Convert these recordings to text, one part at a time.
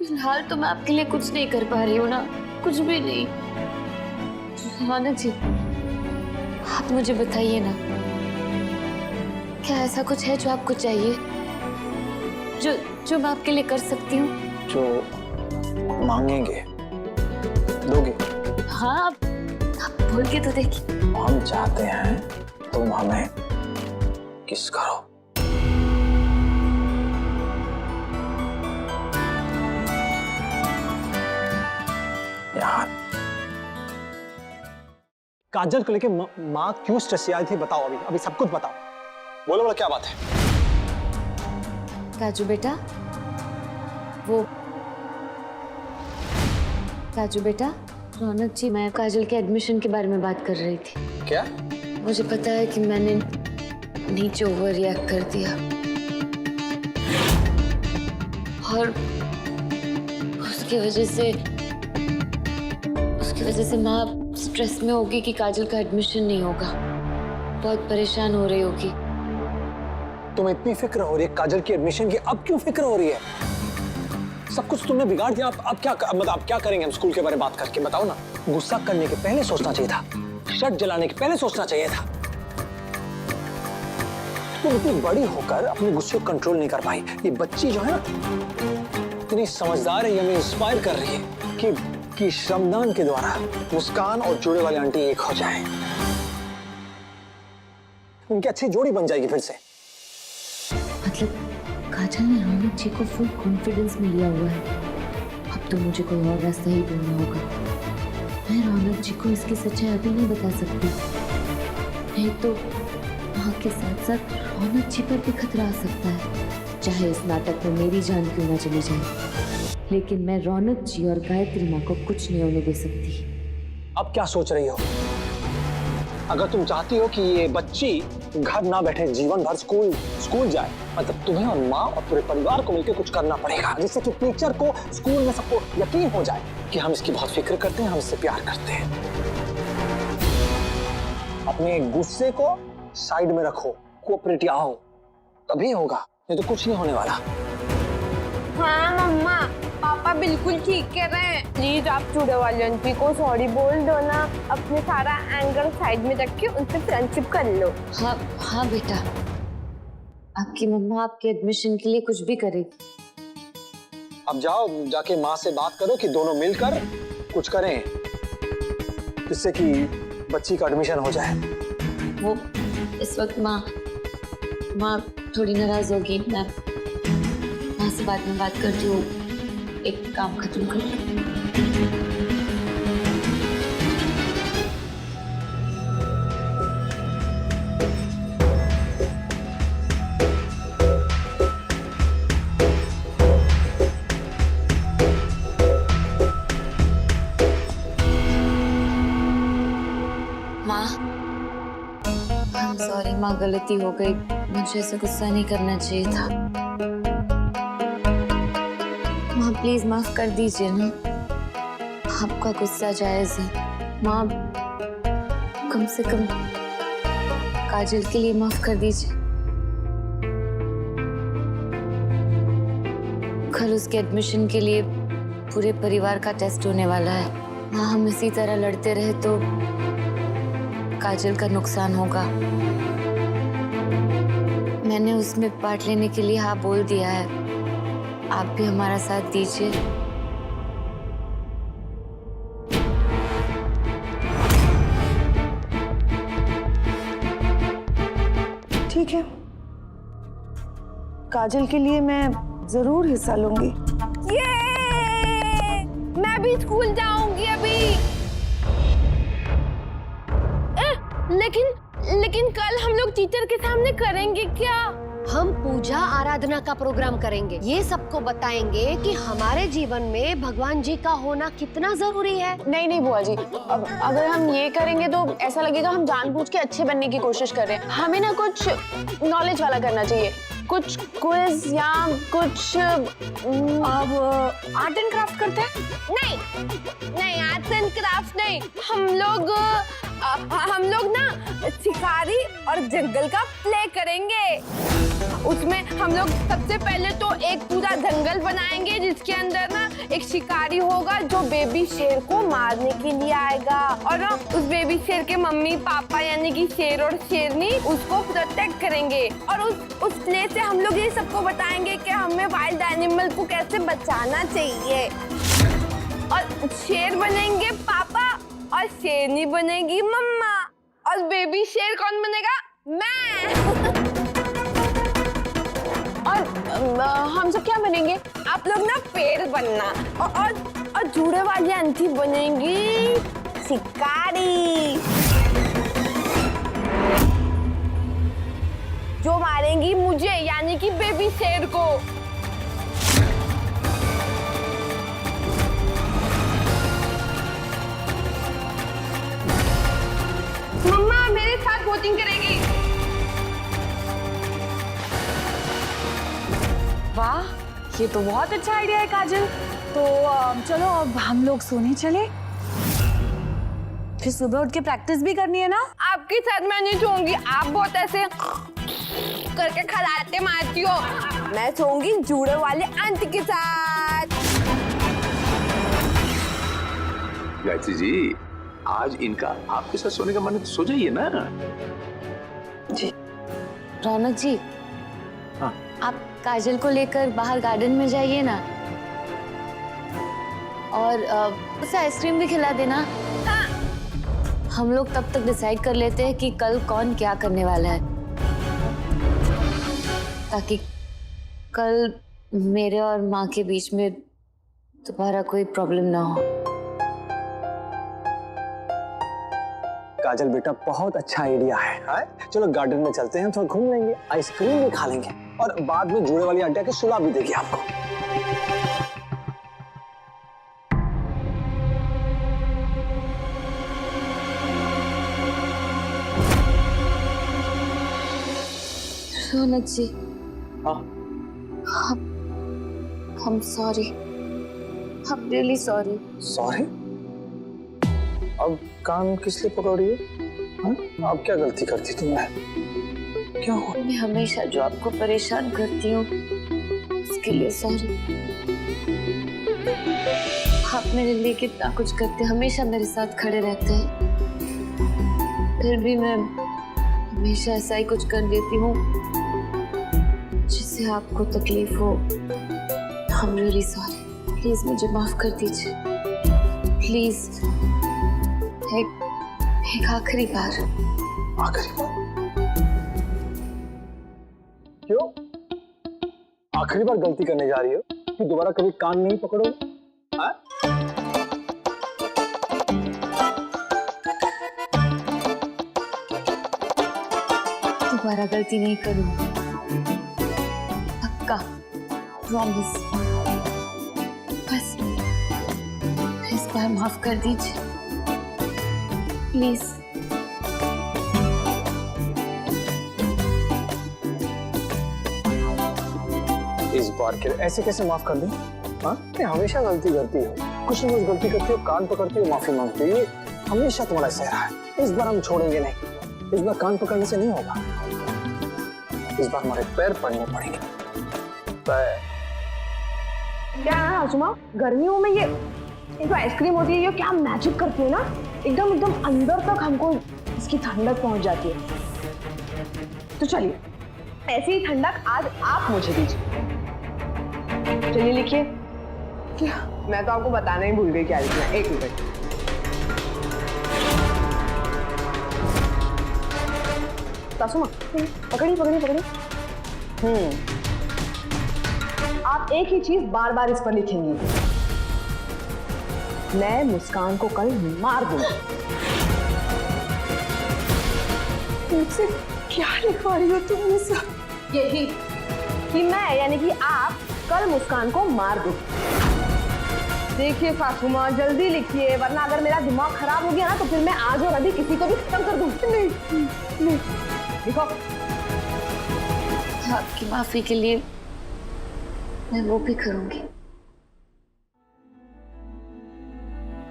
फिलहाल तो मैं आपके लिए कुछ नहीं कर पा रही हूँ ना, कुछ भी नहीं। रौनक जी, आप मुझे बताइए ना, क्या ऐसा कुछ है जो आपको चाहिए, जो मैं आपके लिए कर सकती हूँ? जो मांगेंगे दोगे? हाँ, आप बोल के तो देखिए। हम चाहते हैं तुम हमें किस करो। यार काजल को लेके माँ क्यों स्ट्रेस आई थी, बताओ। अभी सब कुछ बताओ। बोलो बोलो, क्या बात है? काजू बेटा, काजू बेटा, रौनक जी, मैं काजल के एडमिशन के बारे में बात कर रही थी। क्या? मुझे पता है कि मैंने नीचे ओवर रिएक्ट कर दिया और उसकी वजह से माँ स्ट्रेस में होगी कि काजल का एडमिशन नहीं होगा, बहुत परेशान हो रही होगी। तुम्हें इतनी फिक्र हो रही है काजल की एडमिशन की, अब क्यों फिक्र हो रही है? सब कुछ तुमने बिगाड़ दिया। अब क्या, मतलब अब क्या करेंगे हम स्कूल के बारे में बात करके? बताओ ना। गुस्सा करने के पहले सोचना चाहिए था, शर्ट जलाने के पहले सोचना चाहिए था। तुम इतनी बड़ी होकर अपने गुस्से को कंट्रोल नहीं कर पाई। ये बच्ची जो है ना, इतनी समझदार है, ये हमें इंस्पायर कर रही है कि श्रमदान के द्वारा मुस्कान और जुड़े वाली आंटी एक हो जाए, उनकी अच्छी जोड़ी बन जाएगी फिर से। मतलब काजल ने रौनक जी को फुल कॉन्फिडेंस में लिया हुआ है। अब तो मुझे कोई और रास्ता ही ढूंढना होगा। मैं रौनक जी को इसकी सच्चाई अभी नहीं बता सकती, नहीं तो माँ के साथ साथ रौनक जी पर भी खतरा आ सकता है। चाहे इस नाटक में मेरी जान क्यों ना चली जाए, लेकिन मैं रौनक जी और गायत्री माँ को कुछ नहीं होने दे सकती। अब क्या सोच रही हो? अगर तुम चाहती हो कि ये बच्ची घर ना बैठे, जीवन भर स्कूल जाए, मतलब तुम्हें और माँ और पूरे परिवार को मिलकर कुछ करना पड़ेगा, जिससे कि टीचर को, स्कूल में सबको यकीन हो जाए कि हम इसकी बहुत फिक्र करते हैं, हम इससे प्यार करते हैं। अपने गुस्से को साइड में रखो, कोऑपरेटिव आओ, तभी होगा, नहीं तो कुछ नहीं होने वाला। हाँ मम्मा, पापा बिल्कुल ठीक कह रहे हैं। प्लीज आप चूड़े वाली आंटी को सॉरी बोल दो ना, अपने सारा एंगर साइड में रख के उनसे फ्रेंडशिप कर लो। हाँ बेटा, आपकी मम्मा आपके एडमिशन के लिए कुछ भी करेगी। अब जाओ, जाके माँ से बात करो कि दोनों मिलकर कुछ करें, जिससे कि बच्ची का एडमिशन हो जाए। वो इस वक्त माँ थोड़ी नाराज होगी। मैं माँ से बाद में बात करती हूँ, एक काम खत्म करो। सॉरी माँ, गलती हो गई, मुझे ऐसे गुस्सा नहीं करना चाहिए था। माँ प्लीज माफ कर दीजिए ना, आपका गुस्सा जायज है। माँ कम से कम काजल के लिए माफ कर दीजिए। कल उसके एडमिशन के लिए पूरे परिवार का टेस्ट होने वाला है। माँ हम इसी तरह लड़ते रहे तो काजल का नुकसान होगा। मैंने उसमें पार्ट लेने के लिए हाँ बोल दिया है, आप भी हमारा साथ दीजिए। ठीक है, काजल के लिए मैं जरूर हिस्सा लूंगी। ये मैं भी स्कूल जाऊंगी अभी। लेकिन कल हम लोग टीचर के सामने करेंगे क्या? हम पूजा आराधना का प्रोग्राम करेंगे, ये सबको बताएंगे कि हमारे जीवन में भगवान जी का होना कितना जरूरी है। नहीं बुआ जी, अब अगर हम ये करेंगे तो ऐसा लगेगा हम जानबूझ के अच्छे बनने की कोशिश कर रहे हैं। हमें ना कुछ नॉलेज वाला करना चाहिए, कुछ क्विज या कुछ अब आर्ट एंड क्राफ्ट करते हैं। नहीं आर्ट एंड क्राफ्ट नहीं, हम लोग हम लोग ना शिकारी और जंगल का प्ले करेंगे। उसमें हम लोग सबसे पहले तो एक पूरा जंगल बनाएंगे जिसके अंदर ना एक शिकारी होगा जो बेबी शेर को मारने के लिए आएगा, और ना उस बेबी शेर के मम्मी पापा यानी कि शेर और शेरनी उसको प्रोटेक्ट करेंगे। और उस प्ले से हम लोग ये सबको बताएंगे कि हमें वाइल्ड एनिमल को कैसे बचाना चाहिए। और शेर बनेंगे पापा और शेरनी बनेगी मम्मा, और बेबी शेर कौन बनेगा? मैं। और हम सब क्या बनेंगे? आप लोग ना पेड़ बनना, और जूड़े वाली आंटी बनेंगी शिकारी जो मारेंगी मुझे यानी कि बेबी शेर को। मम्मा मेरे साथ वोटिंग करेगी। वाह, ये तो बहुत अच्छा आइडिया है काजल। तो चलो अब हम लोग सोने चले, फिर सुबह उठ के प्रैक्टिस भी करनी है ना। आपके साथ मैं नहीं सोऊंगी, आप बहुत ऐसे करके खराटे मारती हो। मैं सोऊंगी जूड़े वाले आंटी के साथ। गायत्री जी, आज इनका आपके साथ सोने का मन है तो सो जाइए ना। जी रौनक जी, हाँ। आप काजल को लेकर बाहर गार्डन में जाइए ना, और उसे आइसक्रीम भी खिला देना। हाँ। हम लोग तब तक डिसाइड कर लेते हैं कि कल कौन क्या करने वाला है, ताकि कल मेरे और माँ के बीच में दोबारा कोई प्रॉब्लम ना हो। काजल बेटा, बहुत अच्छा आइडिया है, हाँ? चलो गार्डन में चलते हैं, थोड़ा घूम लेंगे, आइसक्रीम भी खा लेंगे, और बाद में जूड़े वाली आंटी के सुला भी देगी आपको। रौनक जी, हाँ? I'm sorry. I'm really sorry. Sorry? अब कान किस लिए पकड़ रही हो? हाँ? अब क्या गलती करती तुमने? क्या हुआ? मैं हमेशा जो आपको परेशान करती हूँ उसके लिए सॉरी। आप मेरे लिए कितना कुछ करते हैं, हमेशा मेरे साथ खड़े रहते हैं, फिर भी मैं हमेशा ऐसा ही कुछ कर देती हूँ जिससे आपको तकलीफ हो। I'm really sorry. प्लीज मुझे माफ कर दीजिए, प्लीज। एक आखिरी बार। आखिरी बार? क्यों? आखिरी बार गलती करने जा रही हो कि दोबारा कभी कान नहीं पकड़ोगे? हाँ? दोबारा गलती नहीं करूंगी, पक्का, प्रॉमिस। बस इस बार माफ कर दीजिए, प्लीज। इस बार के ऐसे कैसे माफ कर दूं? हाँ? कि हमेशा गलती करती हो, कुछ न कुछ गलती करती हो, कान पकड़ती हो, माफी मांगती हो, ये हमेशा तुम्हारा चेहरा है। इस बार हम छोड़ेंगे नहीं, इस बार कान पकड़ने से नहीं होगा, इस बार हमारे पैर पड़ने पड़ेंगे। पैर। क्या है आसुमा, गर्मियों में ये जो आइसक्रीम होती है ये क्या मैजिक करती है ना, एकदम एकदम अंदर तक हमको इसकी ठंडक पहुंच जाती है। तो चलिए, ऐसी ही ठंडक आज आप मुझे दीजिए। चलिए लिखिए। मैं तो आपको बताना ही भूल गई क्या लिखना। एक मिनट। सासुमा, पकड़ी पकड़ी पकड़ी। आप एक ही चीज बार बार इस पर लिखेंगी, मैं मुस्कान को कल मार दूंगी। मुझसे क्या लिखवा रही हो तुम ये सब? यही कि मैं यानी कि आप कल मुस्कान को मार दो। देखिए सासू माँ, जल्दी लिखिए, वरना अगर मेरा दिमाग खराब हो गया ना तो फिर मैं आज और अभी किसी को भी खत्म कर दूंगी। नहीं, लिखो। आपकी माफी के लिए मैं वो भी करूंगी।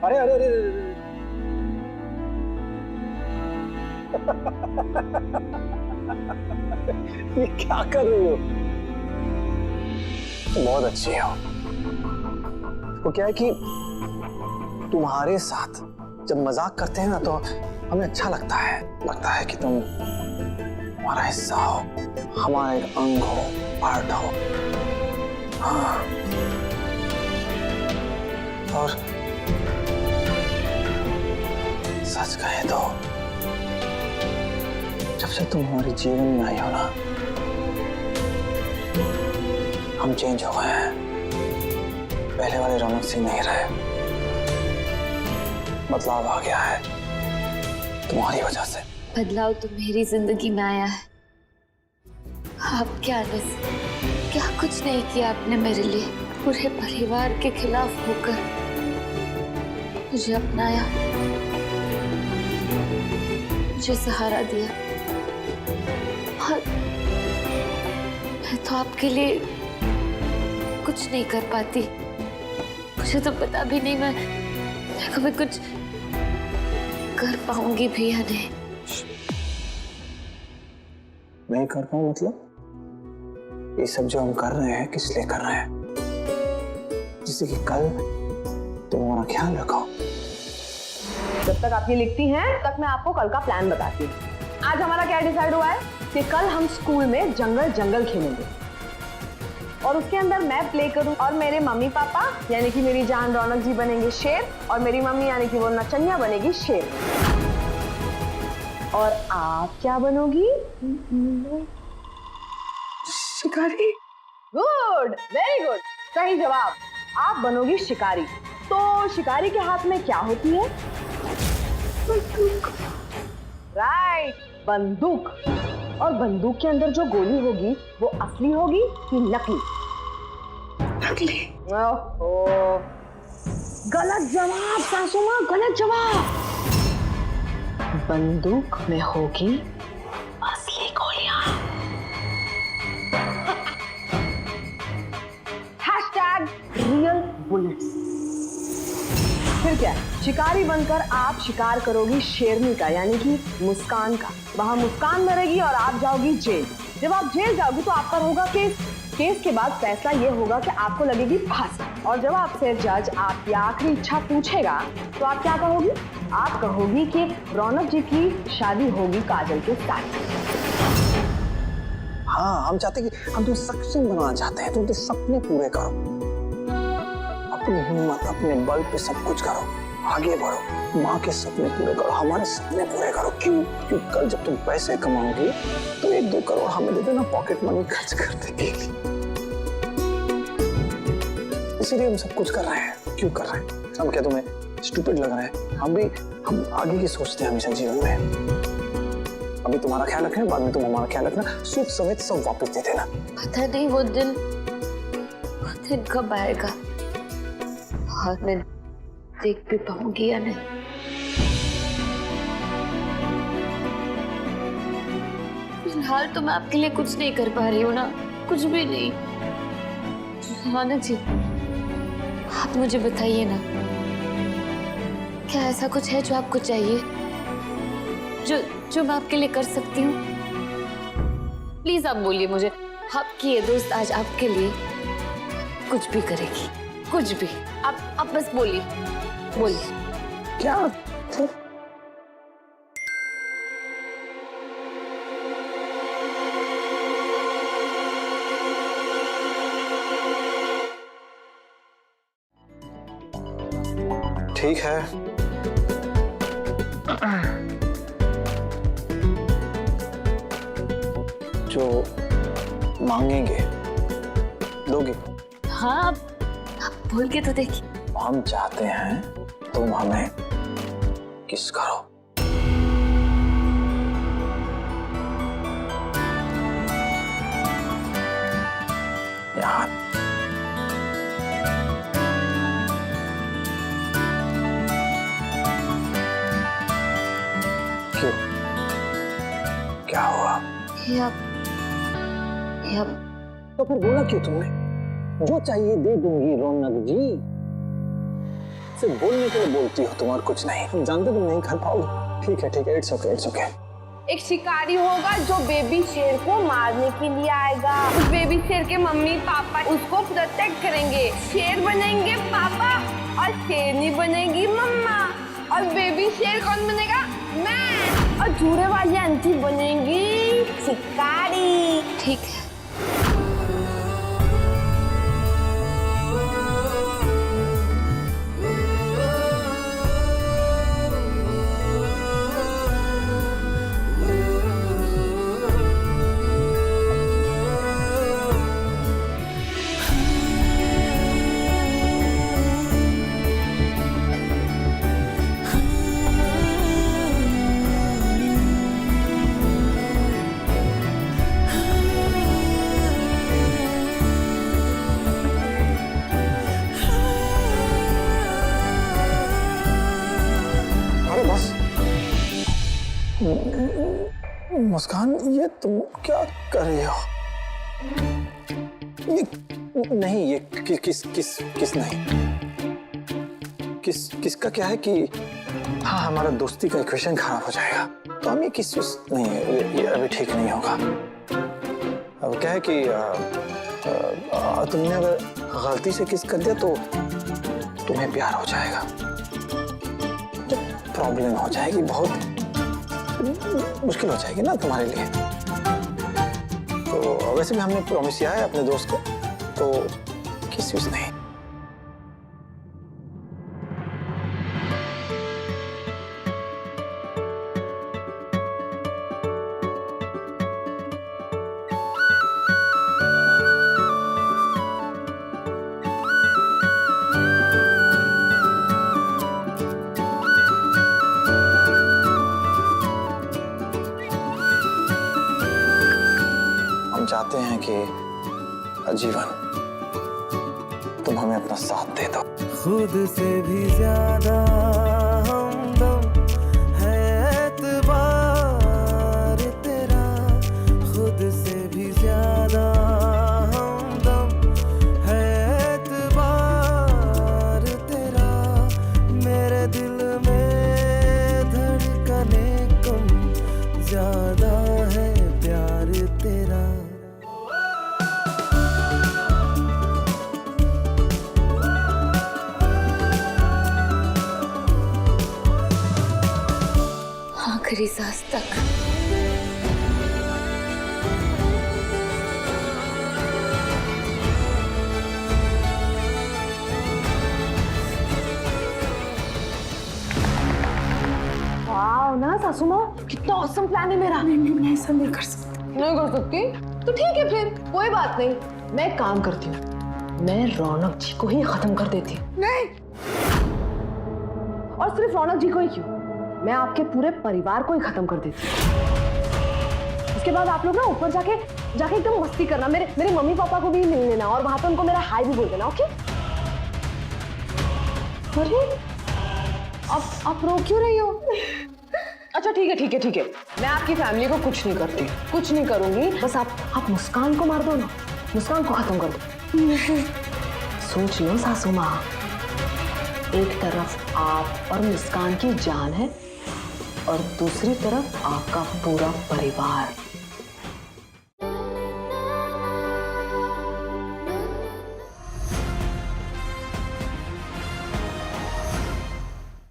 अरे अरे अरे, ये क्या कर रही हो? बहुत अच्छी हो। वो क्या है कि तुम्हारे साथ जब मजाक करते हैं ना तो हमें अच्छा लगता है कि तुम हमारा हिस्सा हो, हमारा एक अंग हो, पार्ट हो। हाँ। और सच कहे तो जब से तुम हमारे जीवन में आई हो ना, हम चेंज हो गए हैं। पहले वाले रौनक सिंह नहीं रहे। बदलाव आ गया है तुम्हारी वजह से। बदलाव तो मेरी जिंदगी में आया है, आपके आने से। क्या कुछ नहीं किया आपने मेरे लिए। पूरे परिवार के खिलाफ होकर मुझे अपनाया, मुझे सहारा दिया। और मैं तो आपके लिए कुछ नहीं कर पाती। मुझे तो पता भी नहीं मैं कभी कुछ कर पाऊंगी भी या नहीं। नहीं कर पाऊं मतलब? ये सब जो हम कर रहे हैं किस लिए कर रहे हैं? जिससे कि कल तुम हमारा ख्याल रखो। जब तक आप ये लिखती हैं तक मैं आपको कल का प्लान बताती हूँ। आज हमारा क्या डिसाइड हुआ है कि कल हम स्कूल में जंगल जंगल खेलेंगे और उसके अंदर मैं प्ले करूँ और मेरे मम्मी पापा यानी कि मेरी जान रौनक जी बनेंगे शेर और मेरी मम्मी यानी कि वो नचनिया बनेगी शेर। और आप क्या बनोगी? शिकारी। गुड, वेरी गुड, सही जवाब। आप बनोगी शिकारी। तो शिकारी के हाथ में क्या होती है? राइट, बंदूक। और बंदूक के अंदर जो गोली होगी वो असली होगी कि नकली? नकली। ओहो, गलत जवाब सासू माँ, गलत जवाब। बंदूक में होगी असली गोलियां। Real bullets. फिर क्या, शिकारी बनकर आप शिकार करोगी शेरनी का यानी कि मुस्कान का। वहां मुस्कान मरेगी और आप जाओगी जेल। जब आप जेल जाओगी तो आप पर होगा केस। केस के बाद फैसला ये होगा कि आपको लगेगी फांसी। और जब आपसे जज आपकी आखिरी इच्छा पूछेगा तो आप क्या कहोगी? आप कहोगी कि रौनक जी की शादी होगी काजल के साथ। हाँ, हम चाहते कि हम तुम्हें सक्षम बनाना चाहते हैं। तुम तो सपने पूरे करो, अपनी हिम्मत, अपने बल पे सब कुछ करो, आगे बढ़ो, माँ के सपने पूरे करो, हमारे सपने पूरे करो। क्यों? क्योंकि कल जब तुम पैसे कमाओगी तो 1-2 करोड़ हमें दे देना पॉकेट मनी खर्च करने के लिए। इसीलिए हम सब कुछ कर रहे हैं। क्यों कर रहे हैं? हम क्या तुम्हें स्टूपिड लग रहे हैं? हम आगे की सोचते हैं हमेशा जीवन में। अभी तुम्हारा ख्याल रखना, बाद में तुम हमारा ख्याल रखना। सुख समेत सब वापस दे देना। पता नहीं वो दिन कब आएगा और मैं देख भी पाऊंगी या नहीं। फिलहाल तो मैं आपके लिए कुछ नहीं कर पा रही हूँ ना, कुछ भी नहीं। रौनक जी, आप मुझे बताइए ना, क्या ऐसा कुछ है जो आपको चाहिए, जो मैं आपके लिए कर सकती हूँ? प्लीज आप बोलिए मुझे। आपकी ये दोस्त आज आपके लिए कुछ भी करेगी, कुछ भी। आप बस बोलिए, बोलिए। क्या? ठीक है, जो मांगेंगे दोगे? हाँ, आप बोल के तो देखिए। हम चाहते हैं तुम हमें किस करो। यार, क्यों? क्या हुआ? या तो फिर बोला क्यों तुमने? जो चाहिए दे दूंगी रौनक जी। सिर्फ बोलने के लिए बोलती हो तुम और कुछ नहीं। हम जानते तुम नहीं कर पाओगे। ठीक है, इट्स ओके, इट्स ओके। एक शिकारी होगा जो बेबी शेर को मारने के लिए आएगा। उस बेबी शेर के मम्मी पापा उसको प्रोटेक्ट करेंगे। शेर बनेंगे पापा और शेरनी बनेगी मम्मा। और बेबी शेर कौन बनेगा? मैं। और जूड़े वाली आंटी बनेगी शिकारी। ठीक है। मुस्कान, ये तुम क्या कर रही हो? ये नहीं, ये किस नहीं, किसका क्या है कि हाँ, हमारा दोस्ती का इक्वेशन खराब हो जाएगा, तो हम ये किस नहीं, ये अभी ठीक नहीं होगा। अब क्या है कि तुमने अगर गलती से किस कर दिया तो तुम्हें प्यार हो जाएगा, तो प्रॉब्लम हो जाएगी, बहुत मुश्किल हो जाएगी ना तुम्हारे लिए। तो वैसे भी हमने प्रॉमिस किया है अपने दोस्त को, तो किस नहीं। चाहते हैं कि आजीवन तुम हमें अपना साथ दे दो। खुद से भी ज्यादा हमदम है एतबार तेरा, खुद से भी ज्यादा हमदम है एतबार तेरा, मेरे दिल में धड़कने कम ज्यादा है प्यार तेरा। आखिरी सांस तक। वाह ना सासू माँ, कितना ऑसम प्लान है मेरा। मैं ऐसा नहीं कर सकती। नहीं कर सकती? तो ठीक है फिर, कोई बात नहीं, मैं एक काम करती हूँ, मैं रौनक जी को ही खत्म कर देती हूँ। नहीं। और सिर्फ रौनक जी को ही क्यों, मैं आपके पूरे परिवार को ही खत्म कर देती हूँ। उसके बाद आप लोग ना ऊपर जाके एकदम मस्ती करना, मेरे मम्मी पापा को भी मिल लेना और वहां पे उनको मेरा हाय भी बोल देना, ओके? अरे आप रो क्यों रही हो? अच्छा ठीक है, मैं आपकी फैमिली को कुछ नहीं करती, कुछ नहीं करूंगी, बस आप मुस्कान को मार दो ना, मुस्कान को खत्म कर दो। सोच लो सासू माँ, एक तरफ आप और मुस्कान की जान है और दूसरी तरफ आपका पूरा परिवार।